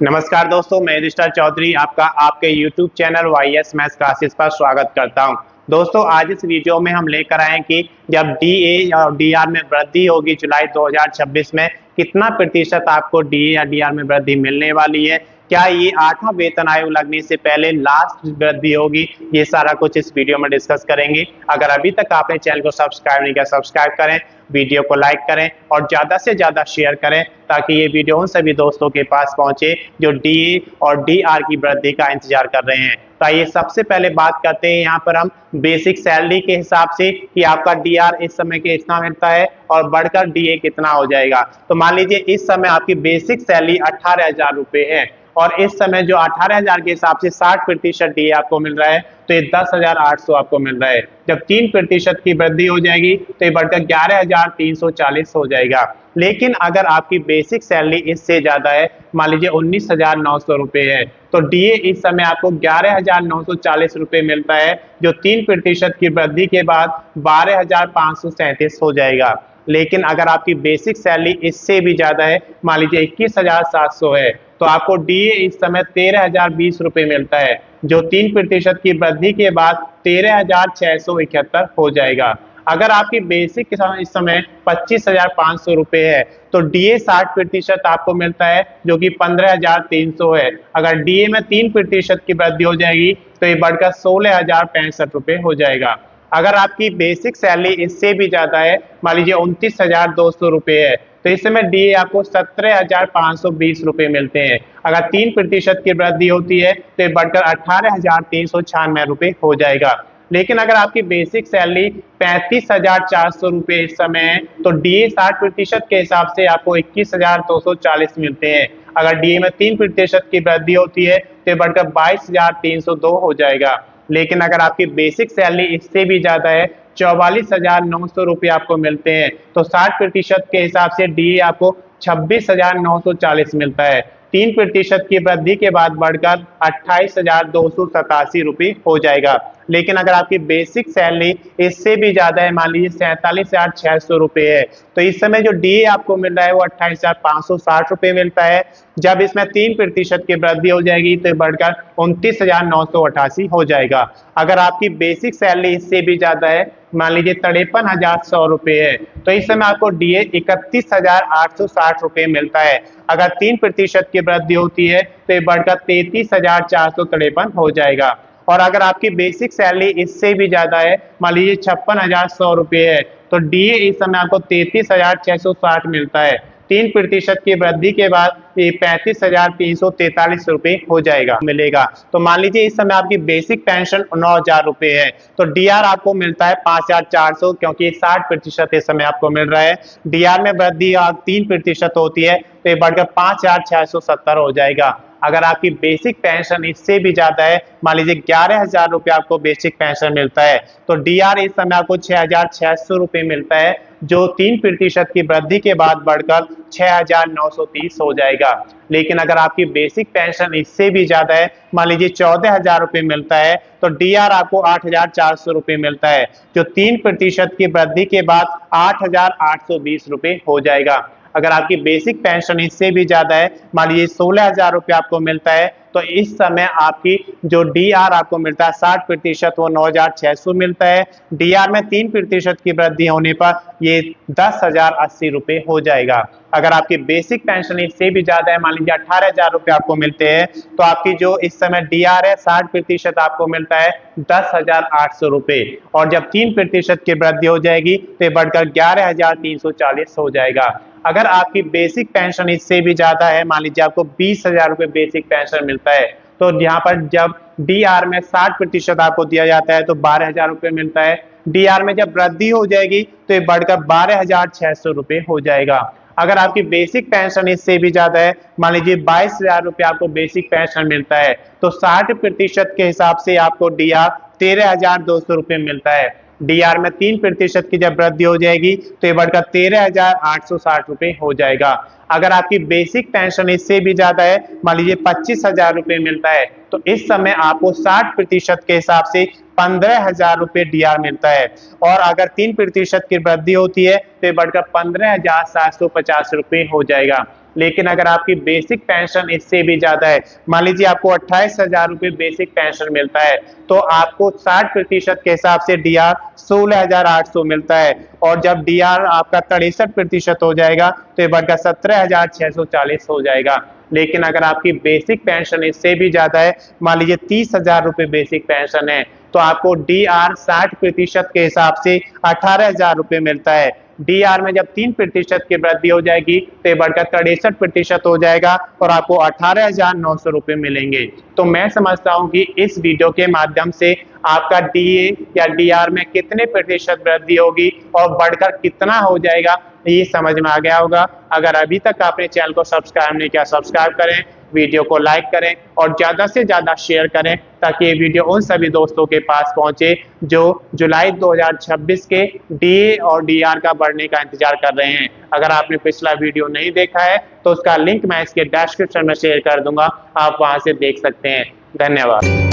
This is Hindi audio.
नमस्कार दोस्तों, मैं रजिस्ट्रार चौधरी आपका आपके YouTube channel YS maths classes पर स्वागत करता हूं। दोस्तों, आज इस वीडियो में हम लेकर आए कि जब DA और DR में वृद्धि होगी जुलाई 2026 में कितना प्रतिशत आपको DA या DR में वृद्धि मिलने वाली है, क्या ये 8वां वेतन आयोग लगने से पहले लास्ट वृद्धि होगी, ये सारा कुछ इस वीडियो में डिस्कस करेंगे। अगर अभी तक आपने चैनल को सब्सक्राइब नहीं किया, सब्सक्राइब करें, वीडियो को लाइक करें और ज़्यादा से ज़्यादा शेयर करें ताकि ये वीडियो उन सभी दोस्तों के पास पहुंचे जो DA और DR की वृद्धि का इंतजार कर रहे हैं। तो आइए सबसे पहले बात करते हैं यहाँ पर हम बेसिक सैलरी के हिसाब से कि आपका DR इस समय के इतना मिलता है और बढ़कर DA कितना हो जाएगा। तो मान लीजिए इस समय आपकी बेसिक सैलरी 18,000 रुपये है और इस समय जो 18,000 के हिसाब से 60% DA आपको मिल रहा है तो ये 10,800 आपको मिल रहा है। जब 3% की वृद्धि हो जाएगी तो ये बढ़कर 11,340 हो जाएगा। लेकिन अगर आपकी बेसिक सैलरी इससे ज्यादा है, मान लीजिए 19,900 रुपये है, तो DA इस समय आपको 11,940 रुपये मिलता है जो 3% की वृद्धि के बाद 12,537 हो जाएगा। लेकिन अगर आपकी बेसिक सैलरी इससे भी ज्यादा है, मान लीजिए 21,700 है, तो आपको DA इस समय 13,020 रुपये मिलता है जो 3% की वृद्धि के बाद 13,671 हो जाएगा। अगर आपकी बेसिक इस समय 25,500 रुपये है तो DA 60% आपको मिलता है जो कि 15,300 है। अगर DA में 3% की वृद्धि हो जाएगी तो ये बढ़कर 16,065 रुपये हो जाएगा। अगर आपकी बेसिक सैलरी इससे भी ज्यादा है, मान लीजिए 29,200 रुपये है, तो इस समय DA आपको 17,520 रुपये मिलते हैं। अगर 3% की वृद्धि होती है तो ये बढ़कर 18,396 रुपये हो जाएगा। लेकिन अगर आपकी बेसिक सैलरी 35,400 रुपये इस समय है तो DA 60% के हिसाब से आपको 21,240 मिलते हैं। अगर DA में 3% की वृद्धि होती है तो ये बढ़कर 22,302 हो जाएगा। लेकिन अगर आपकी बेसिक सैलरी इससे भी ज्यादा है, 44,900 रुपये आपको मिलते हैं, तो 60% के हिसाब से DA आपको 26,940 मिलता है। 3% की वृद्धि के बाद बढ़कर 28,287 रुपये हो जाएगा। लेकिन अगर आपकी बेसिक सैलरी इससे भी ज्यादा है, मान लीजिए 47,600 रुपये है, तो इस समय जो DA आपको मिल रहा है वो 28,560 रुपये मिलता है। जब इसमें 3% की वृद्धि हो जाएगी तो बढ़कर 29,988 हो जाएगा। अगर आपकी बेसिक सैलरी इससे भी ज्यादा है, मान लीजिए 53,100 रुपये है, तो इस समय आपको DA 31,860 रुपये मिलता है। अगर 3% की वृद्धि होती है तो ये बढ़कर 33,453 हो जाएगा। और अगर आपकी बेसिक सैलरी इससे भी ज्यादा है, मान लीजिए 56,100 रुपये है, तो DA इस समय आपको 33,660 मिलता है। 3% की वृद्धि के बाद ये 35,343 रुपये हो जाएगा मिलेगा। तो मान लीजिए इस समय आपकी बेसिक पेंशन 9,000 रुपये है, तो DR आपको मिलता है 5,400, क्योंकि 60% इस समय आपको मिल रहा है। DR में वृद्धि 3% होती है तो ये बढ़कर 5,670 हो जाएगा। अगर आपकी बेसिक पेंशन इससे भी ज्यादा है, मान लीजिए 11,000 रुपये आपको बेसिक पेंशन मिलता है, तो DR इस समय आपको 6,600 रुपये मिलता है जो 3% की वृद्धि के बाद बढ़कर 6,930 हो जाएगा। लेकिन अगर आपकी बेसिक पेंशन इससे भी ज्यादा है, मान लीजिए 14,000 रुपये मिलता है, तो DR आपको 8,400 रुपये मिलता है जो 3% की वृद्धि के बाद 8,820 रुपये हो जाएगा। अगर आपकी बेसिक पेंशन इससे भी ज्यादा है, मान लीजिए 16,000 रुपये आपको मिलता है, तो इस समय आपकी जो DR आपको मिलता है 60%, वो 9,600 मिलता है। DR में 3% की वृद्धि होने पर ये 10,080 रुपये हो जाएगा। अगर आपकी बेसिक पेंशन इससे भी ज्यादा है, मान लीजिए 18,000 रुपये आपको मिलते हैं, तो आपकी जो इस समय DR है 60% आपको मिलता है 10,800 रुपये, और जब 3% की वृद्धि हो जाएगी तो ये बढ़कर 11,340 हो जाएगा। अगर आपकी बेसिक पेंशन इससे भी ज्यादा है, मान लीजिए आपको 20,000 रुपये बेसिक पेंशन मिलता है, तो यहाँ पर जब DR में 60% आपको दिया जाता है तो 12,000 रुपये मिलता है। DR में जब वृद्धि हो जाएगी तो ये बढ़कर 12,600 रुपये हो जाएगा। अगर आपकी बेसिक पेंशन इससे भी ज्यादा है, मान लीजिए 22,000 रुपये आपको बेसिक पेंशन मिलता है, तो 60% के हिसाब से आपको DR 13,200 रुपये मिलता है। DR में 3% की जब वृद्धि हो जाएगी तो ये बढ़कर 13,860 रुपये हो जाएगा। अगर आपकी बेसिक पेंशन इससे भी ज्यादा है, मान लीजिए 25,000 रुपये मिलता है, तो इस समय आपको 60% के हिसाब से 15,000 रुपये DR मिलता है। और अगर 3% की वृद्धि होती है तो ये बढ़कर 15,750 रुपये हो जाएगा। लेकिन अगर आपकी बेसिक पेंशन इससे भी ज्यादा है, मान लीजिए आपको 28,000 रुपये बेसिक पेंशन मिलता है, तो आपको 60% के हिसाब से डीआर 16,800 मिलता है, और जब डीआर आपका 63% हो जाएगा तो ये बढ़कर 17,640 हो जाएगा। लेकिन अगर आपकी बेसिक पेंशन इससे भी ज्यादा है, मान लीजिए 30,000 रुपये बेसिक पेंशन है, तो आपको डीआर 60% के हिसाब से 18,000 रुपये मिलता है। डीआर में जब 3% की वृद्धि हो जाएगी तो ये बढ़कर 63% हो जाएगा और आपको 18,900 रुपये मिलेंगे। तो मैं समझता हूं कि इस वीडियो के माध्यम से आपका डीए या डीआर में कितने प्रतिशत वृद्धि होगी और बढ़कर कितना हो जाएगा ये समझ में आ गया होगा। अगर अभी तक आपने चैनल को सब्सक्राइब नहीं किया, सब्सक्राइब करें, वीडियो को लाइक करें और ज्यादा से ज्यादा शेयर करें, ताकि ये वीडियो उन सभी दोस्तों के पास पहुंचे जो जुलाई 2026 के डीए और डीआर का बढ़ने का इंतजार कर रहे हैं। अगर आपने पिछला वीडियो नहीं देखा है तो उसका लिंक मैं इसके डिस्क्रिप्शन में शेयर कर दूंगा, आप वहां से देख सकते हैं। धन्यवाद।